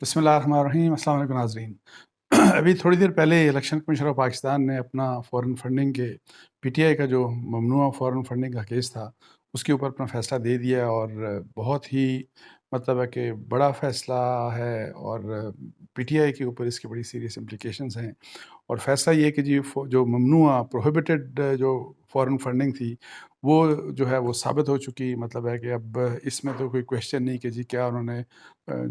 بسم اللہ الرحمن الرحیم۔ السلام علیکم ناظرین۔ ابھی تھوڑی دیر پہلے الیکشن کمیشن آف پاکستان نے اپنا فورن فنڈنگ کے پی ٹی آئی کا جو ممنوع فورن فنڈنگ کا کیس تھا اس کے اوپر اپنا فیصلہ دے دیا، اور بہت ہی مطلب ہے کہ بڑا فیصلہ ہے، اور پی ٹی آئی کے اوپر اس کی بڑی سیریس امپلیکیشنز ہیں۔ اور فیصلہ یہ کہ جی جو ممنوع پروہیبٹڈ جو فورن فنڈنگ تھی وہ جو ہے وہ ثابت ہو چکی، مطلب ہے کہ اب اس میں تو کوئی کویشچن نہیں کہ جی کیا انہوں نے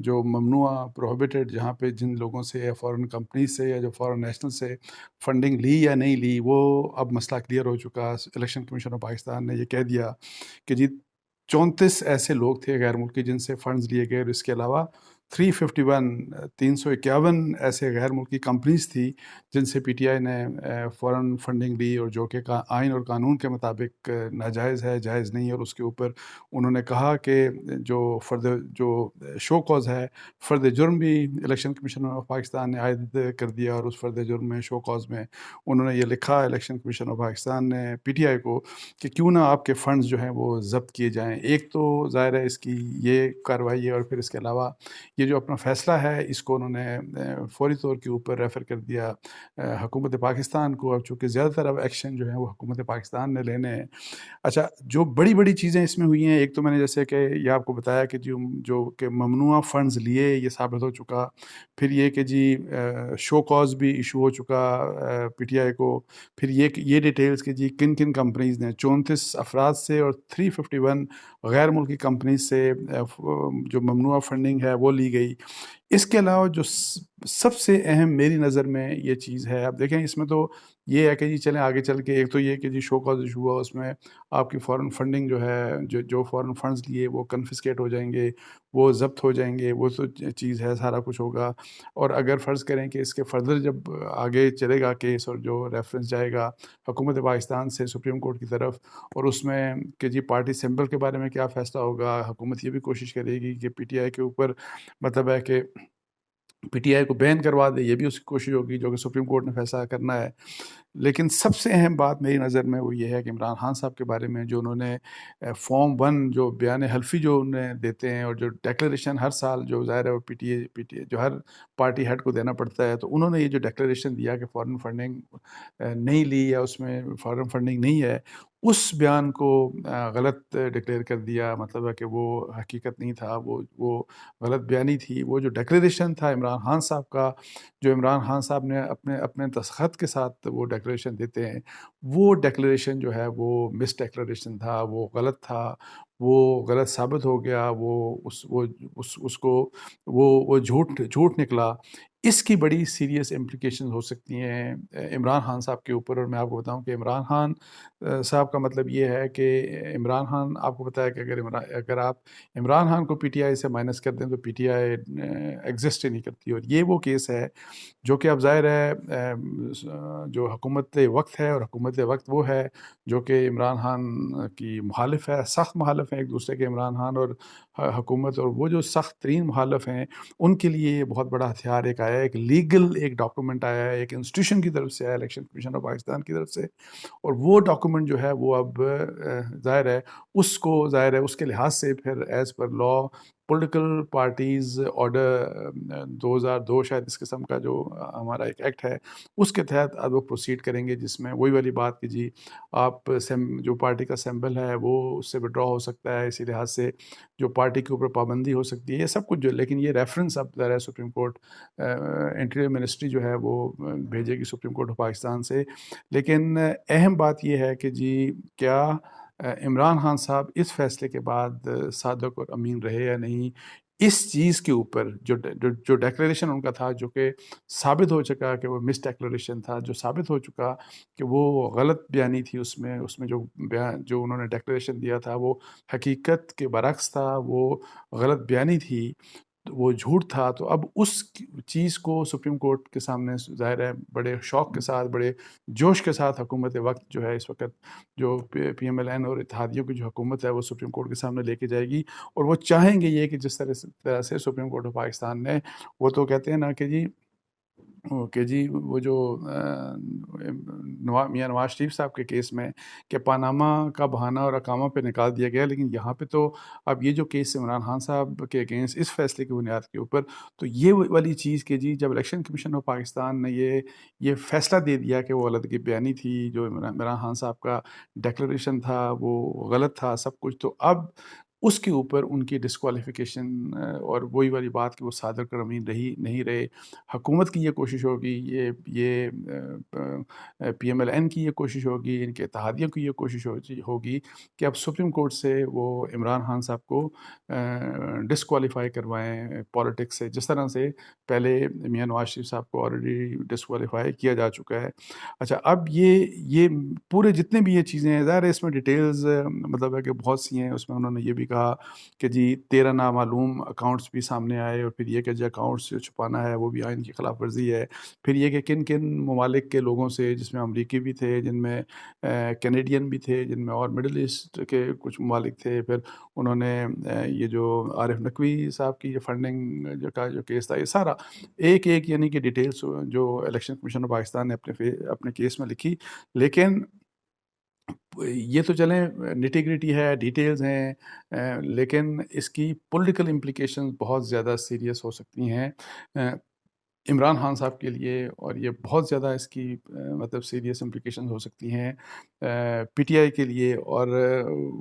جو ممنوع پروہیبٹڈ جہاں پہ جن لوگوں سے یا فورن کمپنیز سے یا جو فورن نیشنل سے فنڈنگ لی یا نہیں لی، وہ اب مسئلہ کلیئر ہو چکا۔ الیکشن کمیشن آف پاکستان نے یہ کہہ دیا کہ جی 34 ایسے لوگ تھے غیر ملکی جن سے فنڈز لیے گئے، اور اس کے علاوہ 351 ایسے غیر ملکی کمپنیز تھی جن سے پی ٹی آئی نے فورن فنڈنگ لی، اور جو کہ آئین اور قانون کے مطابق ناجائز ہے، جائز نہیں ہے۔ اور اس کے اوپر انہوں نے کہا کہ جو جو شو کاز ہے، فرد جرم بھی الیکشن کمیشن آف پاکستان نے عائد کر دیا، اور اس فرد جرم میں شو کاز میں انہوں نے یہ لکھا الیکشن کمیشن آف پاکستان نے پی ٹی آئی کو کہ کیوں نہ آپ کے فنڈز جو ہیں وہ ضبط کیے جائیں۔ ایک تو ظاہر ہے اس کی یہ کارروائی ہے، اور پھر اس کے علاوہ یہ جو اپنا فیصلہ ہے اس کو انہوں نے فوری طور کے اوپر ریفر کر دیا حکومت پاکستان کو، اب چونکہ زیادہ تر اب ایکشن جو ہے وہ حکومت پاکستان نے لینے ہیں۔ اچھا، جو بڑی بڑی چیزیں اس میں ہوئی ہیں، ایک تو میں نے جیسے کہ یہ آپ کو بتایا کہ جو کہ ممنوع فنڈز لیے یہ ثابت ہو چکا، پھر یہ کہ جی شو کاز بھی ایشو ہو چکا پی ٹی آئی کو، پھر یہ ڈیٹیلز کہ جی کن کن کمپنیز نے 34 افراد سے اور 351 غیر ملکی کمپنیز سے جو ممنوع فنڈنگ ہے وہ لی گئی۔ اس کے علاوہ جو سب سے اہم میری نظر میں یہ چیز ہے، اب دیکھیں اس میں تو یہ ہے کہ جی چلیں آگے چل کے، ایک تو یہ کہ جی شو کاز ایشو ہوا، اس میں آپ کی فورن فنڈنگ جو ہے جو فورن فنڈز لیے وہ کنفسکیٹ ہو جائیں گے، وہ ضبط ہو جائیں گے، وہ تو چیز ہے، سارا کچھ ہوگا۔ اور اگر فرض کریں کہ اس کے فردر جب آگے چلے گا کیس، اور جو ریفرنس جائے گا حکومت پاکستان سے سپریم کورٹ کی طرف، اور اس میں کہ جی پارٹی سمبل کے بارے میں کیا فیصلہ ہوگا، حکومت یہ بھی کوشش کرے گی کہ پی ٹی آئی کے اوپر مطلب ہے کہ پی ٹی آئی کو بین کروا دے، یہ بھی اس کی کوشش ہوگی جو کہ سپریم کورٹ نے فیصلہ کرنا ہے۔ لیکن سب سے اہم بات میری نظر میں وہ یہ ہے کہ عمران خان صاحب کے بارے میں جو انہوں نے فارم 1 جو بیان حلفی جو انہیں دیتے ہیں، اور جو ڈیکلریشن ہر سال جو ظاہر ہے وہ پی ٹی آئی جو ہر پارٹی ہیڈ کو دینا پڑتا ہے، تو انہوں نے یہ جو ڈیکلریشن دیا کہ فارن فنڈنگ نہیں لی یا اس میں فارن فنڈنگ نہیں ہے، اس بیان کو غلط ڈکلیئر کر دیا، مطلب ہے کہ وہ حقیقت نہیں تھا، وہ غلط بیانی تھی۔ وہ جو ڈیکلریشن تھا عمران خان صاحب کا، جو عمران خان صاحب نے اپنے دستخط کے ساتھ وہ ڈیکلریشن دیتے ہیں، وہ ڈیکلریشن جو ہے وہ مس ڈیکلریشن تھا، وہ غلط تھا، وہ غلط ثابت ہو گیا، اس کو وہ جھوٹ نکلا۔ اس کی بڑی سیریس امپلیکیشنز ہو سکتی ہیں عمران خان صاحب کے اوپر۔ اور میں آپ کو بتاؤں کہ عمران خان صاحب کا مطلب یہ ہے کہ عمران خان، آپ کو پتہ ہے کہ اگر آپ عمران خان کو پی ٹی آئی سے مائنس کر دیں تو پی ٹی آئی ایگزسٹ ہی نہیں کرتی۔ اور یہ وہ کیس ہے جو کہ اب ظاہر ہے جو حکومت وقت ہے، اور حکومت وقت وہ ہے جو کہ عمران خان کی مخالف ہے، سخت مخالف ہیں ایک دوسرے کے، عمران خان اور حکومت۔ اور وہ جو سخت ترین مخالف ہیں ان کے لیے یہ بہت بڑا ہتھیار ایک آیا ہے، ایک لیگل ایک ڈاکومنٹ آیا ہے، ایک انسٹیٹیوشن کی طرف سے آیا، الیکشن کمیشن آف پاکستان کی طرف سے۔ اور وہ ڈاکومنٹ جو ہے وہ اب ظاہر ہے اس کے لحاظ سے پھر ایز پر لا پولیٹیکل پارٹیز آرڈر 2002 شاید اس قسم کا جو ہمارا ایک ایکٹ ہے، اس کے تحت اب وہ پروسیڈ کریں گے، جس میں وہی والی بات کہ جی آپ جو پارٹی کا سمبل ہے وہ اس سے وڈرا ہو سکتا ہے، اسی لحاظ سے جو پارٹی کے اوپر پابندی ہو سکتی ہے، یہ سب کچھ جو، لیکن یہ ریفرنس اب ظاہر ہے سپریم کورٹ انٹیریئر منسٹری جو ہے وہ بھیجے گی سپریم کورٹ آف پاکستان سے۔ لیکن اہم بات یہ ہے کہ جی کیا عمران خان صاحب اس فیصلے کے بعد صادق اور امین رہے یا نہیں، اس چیز کے اوپر جو ڈیکلریشن ان کا تھا، جو کہ ثابت ہو چکا کہ وہ مس ڈیکلریشن تھا، جو ثابت ہو چکا کہ وہ غلط بیانی تھی، اس میں جو انہوں نے ڈیکلریشن دیا تھا وہ حقیقت کے برعکس تھا، وہ غلط بیانی تھی، وہ جھوٹ تھا۔ تو اب اس چیز کو سپریم کورٹ کے سامنے ظاہر ہے بڑے شوق کے ساتھ، بڑے جوش کے ساتھ حکومت وقت جو ہے اس وقت، جو پی ایم ایل این اور اتحادیوں کی جو حکومت ہے، وہ سپریم کورٹ کے سامنے لے کے جائے گی۔ اور وہ چاہیں گے یہ کہ جس طرح سے سپریم کورٹ آف پاکستان نے، وہ تو کہتے ہیں نا کہ جی اوکے جی، وہ جو میاں نواز شریف صاحب کے کیس میں کہ پاناما کا بہانہ اور اقامہ پہ نکال دیا گیا، لیکن یہاں پہ تو اب یہ جو کیس عمران خان صاحب کے اگینسٹ اس فیصلے کی بنیاد کے اوپر، تو یہ والی چیز کہ جی جب الیکشن کمیشن آف پاکستان نے یہ فیصلہ دے دیا کہ وہ علیحدگی بیانی تھی، جو عمران خان صاحب کا ڈیکلریشن تھا وہ غلط تھا سب کچھ، تو اب اس کے اوپر ان کی ڈسکوالیفیکیشن اور وہی والی بات کہ وہ صادر کر امین نہیں رہے، حکومت کی یہ کوشش ہوگی، یہ پی ایم ایل این کی یہ کوشش ہوگی، ان کے اتحادیوں کی یہ کوشش ہوگی کہ اب سپریم کورٹ سے وہ عمران خان صاحب کو ڈسکوالیفائی کروائیں پالیٹکس سے، جس طرح سے پہلے میاں نواز شریف صاحب کو آلریڈی ڈسکوالیفائی کیا جا چکا ہے۔ اچھا، اب یہ پورے جتنے بھی یہ چیزیں ہیں، ظاہر ہے اس میں ڈیٹیلز مطلب ہے کہ بہت سی ہیں، اس میں انہوں نے یہ بھی کہا کہ جی 13 نامعلوم اکاؤنٹس بھی سامنے آئے، اور پھر یہ کہ جو اکاؤنٹس جو چھپانا ہے وہ بھی آئین کی خلاف ورزی ہے، پھر یہ کہ کن کن ممالک کے لوگوں سے، جس میں امریکی بھی تھے، جن میں کینیڈین بھی تھے، جن میں اور مڈل ایسٹ کے کچھ ممالک تھے، پھر انہوں نے یہ جو عارف نقوی صاحب کی یہ فنڈنگ کا جو کیس تھا، یہ سارا ایک یعنی کہ ڈیٹیلز جو الیکشن کمیشن آف پاکستان نے اپنے کیس میں لکھی، لیکن یہ تو چلیں نٹی گریٹی ہے، ڈیٹیلز ہیں، لیکن اس کی پولیٹیکل امپلیکیشنز بہت زیادہ سیریس ہو سکتی ہیں عمران خان صاحب کے لیے، اور یہ بہت زیادہ اس کی مطلب سیریس امپلیکیشنز ہو سکتی ہیں پی ٹی آئی کے لیے، اور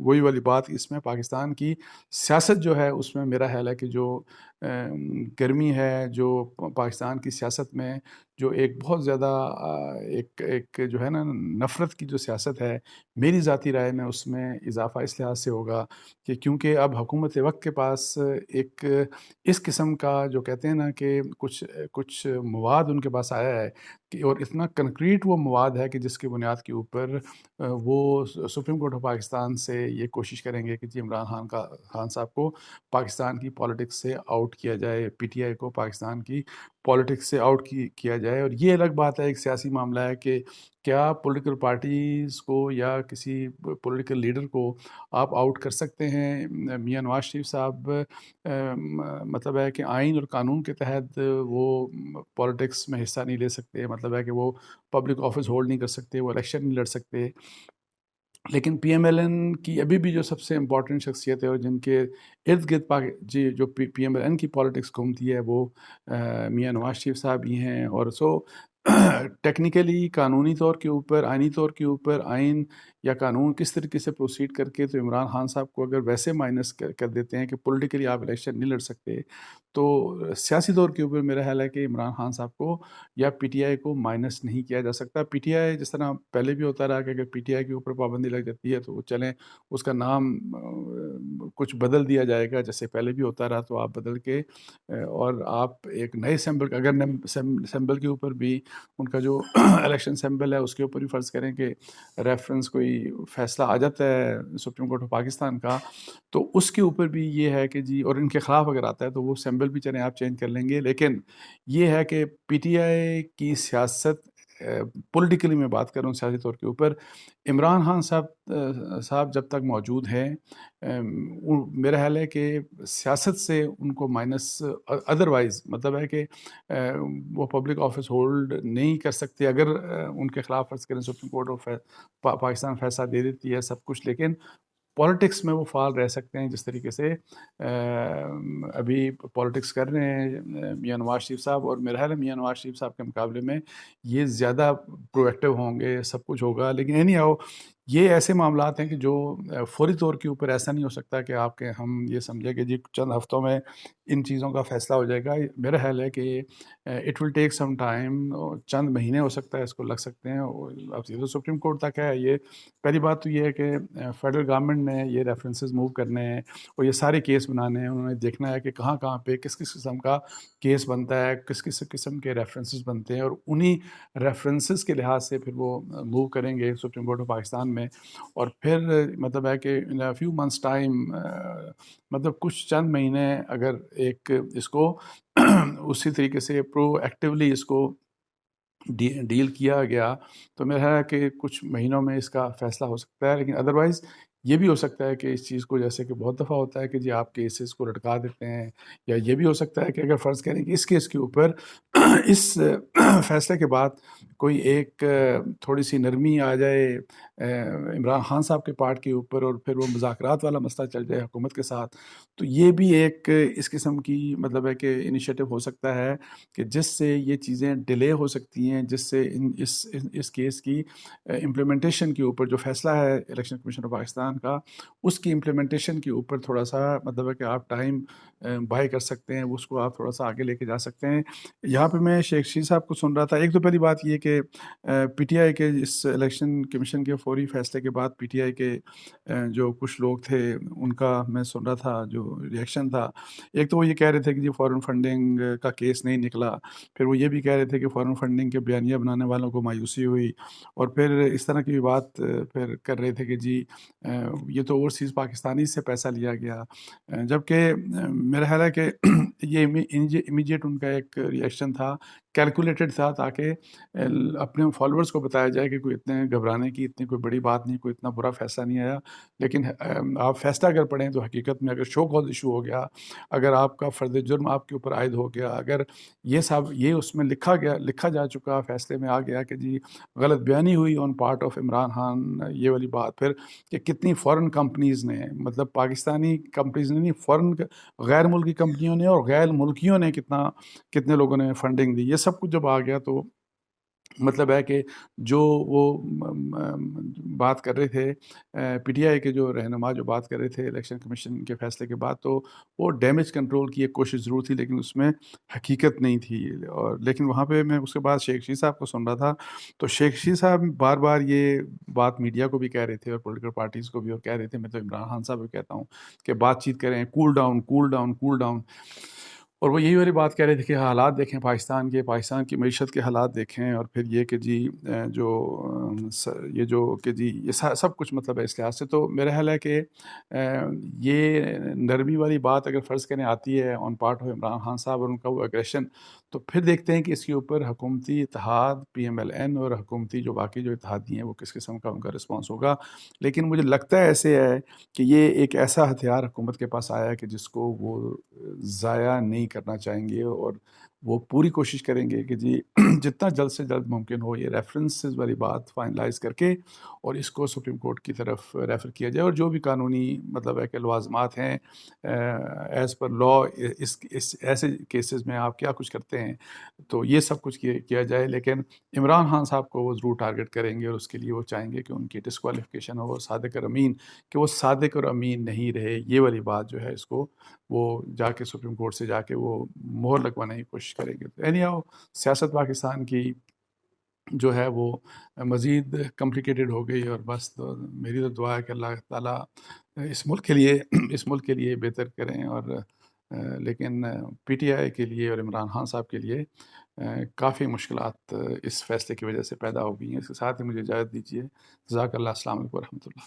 وہی والی بات اس میں پاکستان کی سیاست جو ہے اس میں میرا خیال ہے کہ جو گرمی ہے جو پاکستان کی سیاست میں، جو ایک بہت زیادہ ایک جو ہے نا نفرت کی جو سیاست ہے، میری ذاتی رائے میں اس میں اضافہ اس لحاظ سے ہوگا کہ کیونکہ اب حکومت وقت کے پاس ایک اس قسم کا جو کہتے ہیں نا کہ کچھ مواد ان کے پاس آیا ہے اور اتنا کنکریٹ وہ مواد ہے کہ جس کی بنیاد کے اوپر وہ سپریم کورٹ آف پاکستان سے یہ کوشش کریں گے کہ جی عمران خان صاحب کو پاکستان کی پالیٹکس سے آؤٹ کیا جائے، پی ٹی آئی کو پاکستان کی پالیٹکس سے آؤٹ کیا جائے۔ اور یہ الگ بات ہے، ایک سیاسی معاملہ ہے کہ کیا پولیٹیکل پارٹیز کو یا کسی پولیٹیکل لیڈر کو آپ آؤٹ کر سکتے ہیں؟ میاں نواز شریف صاحب مطلب ہے کہ آئین اور قانون کے تحت وہ پالیٹکس میں حصہ نہیں لے سکتے، مطلب ہے کہ وہ پبلک آفس ہولڈ نہیں کر سکتے، وہ الیکشن نہیں لڑ سکتے، لیکن پی ایم ایل این کی ابھی بھی جو سب سے امپورٹنٹ شخصیت ہے اور جن کے ارد گرد جی جو پی ایم ایل این کی پالیٹکس گھومتی ہے وہ میاں نواز شریف صاحب ہی ہیں۔ اور سو ٹیکنیکلی قانونی طور کے اوپر، آئینی طور کے اوپر آئین یا قانون کس طریقے سے پروسیڈ کر کے تو عمران خان صاحب کو اگر ویسے مائنس کر دیتے ہیں کہ پولیٹیکلی آپ الیکشن نہیں لڑ سکتے، تو سیاسی طور کے اوپر میرا خیال ہے کہ عمران خان صاحب کو یا پی ٹی آئی کو مائنس نہیں کیا جا سکتا۔ پی ٹی آئی جس طرح پہلے بھی ہوتا رہا کہ اگر پی ٹی آئی کے اوپر پابندی لگ جاتی ہے تو وہ چلیں اس کا نام کچھ بدل دیا جائے گا، جیسے پہلے بھی ہوتا رہا، تو آپ بدل کے اور آپ ایک نئے سمبل، اگر سمبل کے اوپر بھی ان کا جو الیکشن سمبل ہے اس کے اوپر بھی فرض کریں کہ ریفرنس کوئی فیصلہ آ جاتا ہے سپریم کورٹ آف پاکستان کا، تو اس کے اوپر بھی یہ ہے کہ جی، اور ان کے خلاف اگر آتا ہے تو وہ سمبل بھی چلیں آپ چینج کر لیں گے، لیکن یہ ہے کہ پی ٹی آئی کی سیاست پولیٹیکلی میں بات کر رہا ہوں، سیاسی طور کے اوپر عمران خان صاحب جب تک موجود ہیں، میرا خیال ہے کہ سیاست سے ان کو مائنس، ادروائز مطلب ہے کہ وہ پبلک آفس ہولڈ نہیں کر سکتے اگر ان کے خلاف فرض کریں سپریم کورٹ آف پاکستان فیصلہ دے دیتی ہے سب کچھ، لیکن پالیٹکس میں وہ فعال رہ سکتے ہیں، جس طریقے سے ابھی پالیٹکس کر رہے ہیں میاں نواز شریف صاحب، اور میرا خیال ہے میاں نواز شریف صاحب کے مقابلے میں یہ زیادہ پرو ایکٹیو ہوں گے، سب کچھ ہوگا، لیکن اینی ہاؤ یہ ایسے معاملات ہیں کہ جو فوری طور کے اوپر ایسا نہیں ہو سکتا کہ آپ کے ہم یہ سمجھیں کہ جی چند ہفتوں میں ان چیزوں کا فیصلہ ہو جائے گا۔ میرا خیال ہے کہ it will take some time, چند مہینے ہو سکتا ہے اس کو لگ سکتے ہیں، اب یہ تو سپریم کورٹ تک ہے۔ یہ پہلی بات تو یہ ہے کہ فیڈرل گورنمنٹ نے یہ ریفرنسز موو کرنے ہیں اور یہ سارے کیس بنانے ہیں، انہوں نے دیکھنا ہے کہ کہاں پہ کس قسم کا کیس بنتا ہے، کس قسم کے ریفرنسز بنتے ہیں، اور انہی ریفرنسز کے لحاظ سے پھر وہ موو کریں گے سپریم کورٹ آف پاکستان میں، اور پھر مطلب ہے کہ ان فیو منتھس ٹائم، مطلب کچھ چند مہینے اگر ایک اس کو اسی طریقے سے پرو ایکٹیولی اس کو ڈیل کیا گیا تو میرا خیال ہے کہ کچھ مہینوں میں اس کا فیصلہ ہو سکتا ہے، لیکن ادروائز یہ بھی ہو سکتا ہے کہ اس چیز کو، جیسے کہ بہت دفعہ ہوتا ہے کہ جی آپ کیسز کو لٹکا دیتے ہیں، یا یہ بھی ہو سکتا ہے کہ اگر فرض کریں کہ اس کیس کے اوپر اس فیصلے کے بعد کوئی ایک تھوڑی سی نرمی آ جائے عمران خان صاحب کے پارٹ کے اوپر، اور پھر وہ مذاکرات والا مسئلہ چل جائے حکومت کے ساتھ، تو یہ بھی ایک اس قسم کی مطلب ہے کہ انیشیٹو ہو سکتا ہے کہ جس سے یہ چیزیں ڈیلے ہو سکتی ہیں، جس سے اس کیس کی امپلیمنٹیشن کے اوپر جو فیصلہ ہے الیکشن کمیشن آف پاکستان کا، اس کی امپلیمنٹیشن کے اوپر تھوڑا سا مطلب ہے کہ آپ ٹائم بائی کر سکتے ہیں، اس کو آپ تھوڑا سا آگے لے کے جا سکتے ہیں۔ یہاں پہ میں شیخ شیر صاحب کو سن رہا تھا، ایک تو پہلی بات یہ کہ پی ٹی آئی کے اس الیکشن کمیشن کے فوری فیصلے کے بعد پی ٹی آئی کے جو کچھ لوگ تھے ان کا میں سن رہا تھا جو ریئیکشن تھا، ایک تو وہ یہ کہہ رہے تھے کہ جی فورن فنڈنگ کا کیس نہیں نکلا، پھر وہ یہ بھی کہہ رہے تھے کہ فورن فنڈنگ کے بیانیہ بنانے والوں کو مایوسی ہوئی، اور پھر اس طرح کی بھی بات پھر کر رہے تھے کہ جی یہ تو اوورسیز پاکستانی سے پیسہ لیا گیا، جبکہ میرا خیال ہے کہ یہ امیجیٹ ان کا ایک ریئیکشن تھا، کیلکولیٹڈ تھا، تاکہ اپنے فالوورز کو بتایا جائے کہ کوئی اتنے گھبرانے کی اتنی کوئی بڑی بات نہیں، کوئی اتنا برا فیصلہ نہیں آیا، لیکن آپ فیصلہ اگر پڑھیں تو حقیقت میں اگر شو کاز ایشو ہو گیا، اگر آپ کا فرض جرم آپ کے اوپر عائد ہو گیا، اگر یہ اس میں لکھا جا چکا، فیصلے میں آ گیا کہ جی غلط بیانی ہوئی on part of Imran Khan, یہ والی بات پھر کہ کتنی فورن کمپنیز نے، مطلب پاکستانی کمپنیز نے نہیں، فورن غیر ملکی کمپنیوں نے اور غیر ملکیوں نے کتنے لوگوں نے فنڈنگ دی، یہ سب کچھ جب آ گیا تو مطلب ہے کہ جو وہ بات کر رہے تھے پی ٹی آئی کے جو رہنما جو بات کر رہے تھے الیکشن کمیشن کے فیصلے کے بعد، تو وہ ڈیمیج کنٹرول کی ایک کوشش ضرور تھی، لیکن اس میں حقیقت نہیں تھی، اور لیکن وہاں پہ میں اس کے بعد شیخ شیر صاحب کو سن رہا تھا، تو شیخ شیر صاحب بار بار یہ بات میڈیا کو بھی کہہ رہے تھے اور پولیٹیکل پارٹیز کو بھی، اور کہہ رہے تھے، میں تو عمران خان صاحب کو کہتا ہوں کہ بات چیت کریں، cool down cool down cool down, اور وہ یہی والی بات کہہ رہے تھے کہ حالات دیکھیں پاکستان کی معیشت کے حالات دیکھیں، اور پھر یہ کہ جی یہ سب کچھ مطلب ہے اس لحاظ سے، تو میرا خیال ہے کہ یہ نرمی والی بات اگر فرض کریں آتی ہے on part of Imran Khan صاحب اور ان کا وہ اگریشن، تو پھر دیکھتے ہیں کہ اس کے اوپر حکومتی اتحاد پی ایم ایل این اور حکومتی جو باقی جو اتحادی ہیں وہ کس قسم کا ان کا رسپانس ہوگا، لیکن مجھے لگتا ہے ایسے ہے کہ یہ ایک ایسا ہتھیار حکومت کے پاس آیا ہے کہ جس کو وہ ضائع نہیں کرنا چاہیں گے، اور وہ پوری کوشش کریں گے کہ جی جتنا جلد سے جلد ممکن ہو یہ ریفرنسز والی بات فائنلائز کر کے اور اس کو سپریم کورٹ کی طرف ریفر کیا جائے، اور جو بھی قانونی مطلب ہے کہ لوازمات ہیں ایز پر لا اس ایسے کیسز میں آپ کیا کچھ کرتے ہیں، تو یہ سب کچھ کیا جائے، لیکن عمران خان صاحب کو وہ ضرور ٹارگٹ کریں گے، اور اس کے لیے وہ چاہیں گے کہ ان کی ڈسکوالیفیکیشن ہو، صادق اور امین، کہ وہ صادق اور امین نہیں رہے، یہ والی بات جو ہے اس کو وہ جا کے سپریم کورٹ سے جا کے وہ مہر لگوانے کی کوشش کریں گے۔ تو اینی ہاؤ سیاست پاکستان کی جو ہے وہ مزید کمپلیکیٹڈ ہو گئی، اور بس تو میری تو دعا ہے کہ اللہ تعالیٰ اس ملک کے لیے بہتر کریں، اور لیکن پی ٹی آئی کے لیے اور عمران خان صاحب کے لیے کافی مشکلات اس فیصلے کی وجہ سے پیدا ہو گئی ہیں۔ اس کے ساتھ ہی مجھے اجازت دیجیے، جزاک اللہ، السلام علیکم ورحمۃ اللہ۔